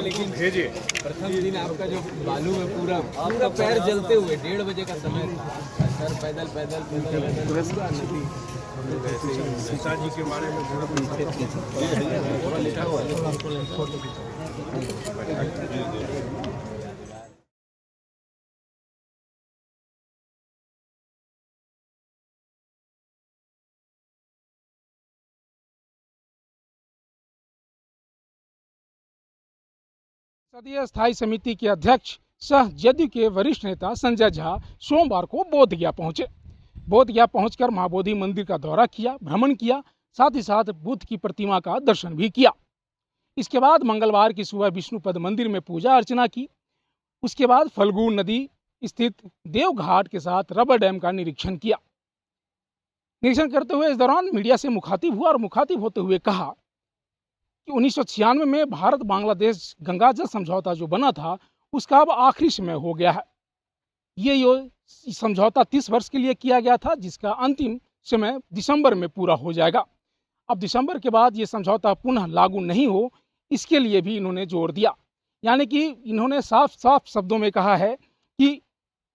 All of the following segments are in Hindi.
लेकिन भेजे प्रथम दिन आपका जो बालू में पूरा आपका पैर जलते हुए 1:30 बजे का समय था सर, पैदल पैदल पैदल पैदल पूरा नदी सीता जी के बारे में थोड़ा लिखा हुआ है। संसदीय स्थायी समिति के अध्यक्ष सह जदयू के वरिष्ठ नेता संजय झा सोमवार को बोधगया पहुंचे। बोधगया पहुंचकर महाबोधि मंदिर का दौरा किया, भ्रमण किया, साथ ही साथ बुद्ध की प्रतिमा का दर्शन भी किया। इसके बाद मंगलवार की सुबह विष्णुपद मंदिर में पूजा अर्चना की। उसके बाद फल्गु नदी स्थित देवघाट के साथ रबर डैम का निरीक्षण किया। निरीक्षण करते हुए इस दौरान मीडिया से मुखातिब हुआ और मुखातिब होते हुए कहा कि 1996 में भारत बांग्लादेश गंगा जल समझौता जो बना था उसका अब आखिरी समय हो गया है। ये समझौता 30 वर्ष के लिए किया गया था, जिसका अंतिम समय दिसंबर में पूरा हो जाएगा। अब दिसंबर के बाद ये समझौता पुनः लागू नहीं हो, इसके लिए भी इन्होंने जोर दिया। यानी कि इन्होंने साफ साफ शब्दों में कहा है कि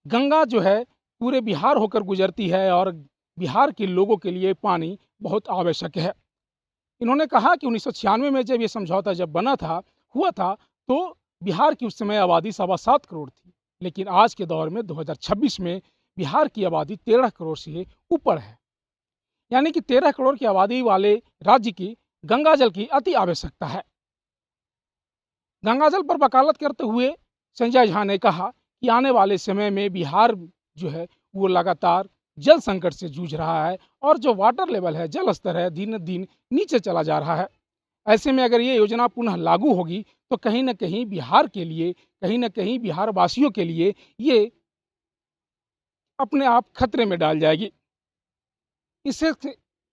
गंगा जो है पूरे बिहार होकर गुजरती है और बिहार के लोगों के लिए पानी बहुत आवश्यक है। इन्होंने कहा कि 1996 में जब ये समझौता हुआ था तो बिहार की उस समय आबादी 7.25 करोड़ थी, लेकिन आज के दौर में 2026 में बिहार की आबादी 13 करोड़ से ऊपर है। यानी कि 13 करोड़ की आबादी वाले राज्य की गंगा जल की अति आवश्यकता है। गंगा जल पर वकालत करते हुए संजय झा ने कहा कि आने वाले समय में बिहार जो है वो लगातार जल संकट से जूझ रहा है और जो वाटर लेवल है, जल स्तर है, दिन दिन नीचे चला जा रहा है। ऐसे में अगर ये योजना पुनः लागू होगी तो कहीं ना कहीं बिहार के लिए, कहीं ना कहीं बिहार वासियों के लिए ये अपने आप खतरे में डाल जाएगी। इससे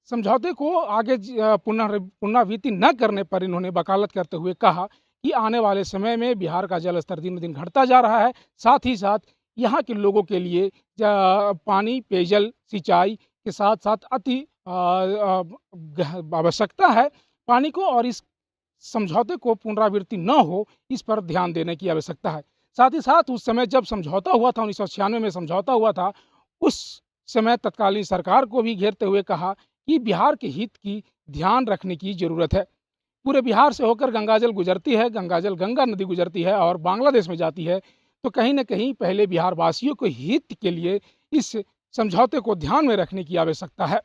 समझौते को आगे पुनरावृत्ति न करने पर इन्होंने वकालत करते हुए कहा कि आने वाले समय में बिहार का जल स्तर दिन दिन घटता जा रहा है। साथ ही साथ यहाँ के लोगों के लिए पानी, पेयजल, सिंचाई के साथ साथ अति आवश्यकता है पानी को, और इस समझौते को पुनरावृत्ति न हो इस पर ध्यान देने की आवश्यकता है। साथ ही साथ उस समय जब समझौता हुआ था, 1996 में समझौता हुआ था, उस समय तत्कालीन सरकार को भी घेरते हुए कहा कि बिहार के हित की ध्यान रखने की ज़रूरत है। पूरे बिहार से होकर गंगा जल गुजरती है, गंगा नदी गुजरती है और बांग्लादेश में जाती है, तो कहीं ना कहीं पहले बिहार वासियों को हित के लिए इस समझौते को ध्यान में रखने की आवश्यकता है।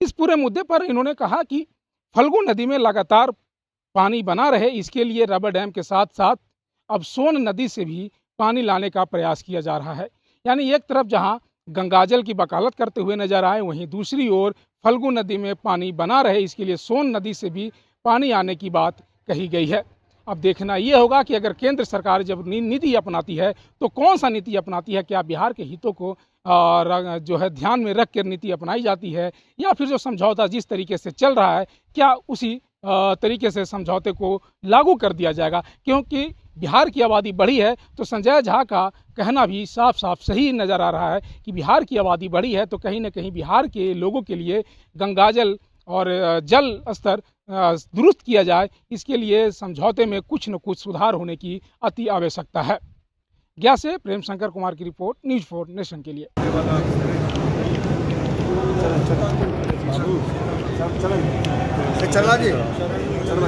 इस पूरे मुद्दे पर इन्होंने कहा कि फल्गु नदी में लगातार पानी बना रहे, इसके लिए रबर डैम के साथ साथ अब सोन नदी से भी पानी लाने का प्रयास किया जा रहा है। यानी एक तरफ जहां गंगाजल की वकालत करते हुए नजर आए, वहीं दूसरी ओर फल्गु नदी में पानी बना रहे, इसके लिए सोन नदी से भी पानी आने की बात कही गई है। अब देखना ये होगा कि अगर केंद्र सरकार जब नीति अपनाती है तो कौन सा नीति अपनाती है, क्या बिहार के हितों को जो है ध्यान में रख कर नीति अपनाई जाती है, या फिर जो समझौता जिस तरीके से चल रहा है क्या उसी तरीके से समझौते को लागू कर दिया जाएगा। क्योंकि बिहार की आबादी बढ़ी है तो संजय झा का कहना भी साफ साफ सही नज़र आ रहा है कि बिहार की आबादी बढ़ी है तो कहीं ना कहीं बिहार के लोगों के लिए गंगाजल और जल स्तर दुरुस्त किया जाए, इसके लिए समझौते में कुछ न कुछ सुधार होने की अति आवश्यकता है। गया से प्रेम शंकर कुमार की रिपोर्ट, न्यूज़ 4 नेशन के लिए। चला जी, चलो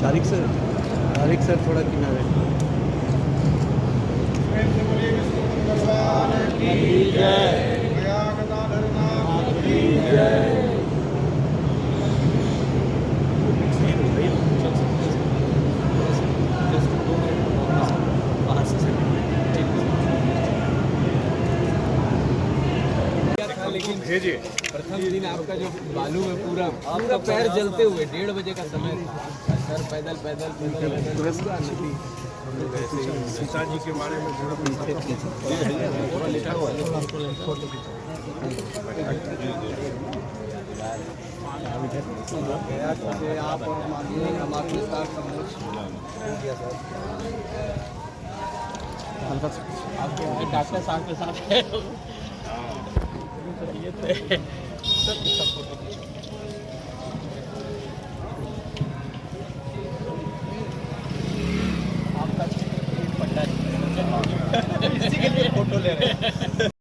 तारिक सर थोड़ा किनारे। लेकिन भेजे प्रथम दिन आपका जो बालू में पूरा आपका पैर जलते हुए 1:30 बजे का समय था सर, पैदल पैदल पैदल पैदल पूरा नदी सीता जी के बारे में थोड़ा लिखा हुआ है। आप और हमारे साथ आपके डॉक्टर साहब के साथ है ये तो आपका पट्टा इसी के लिए फोटो ले रहे हैं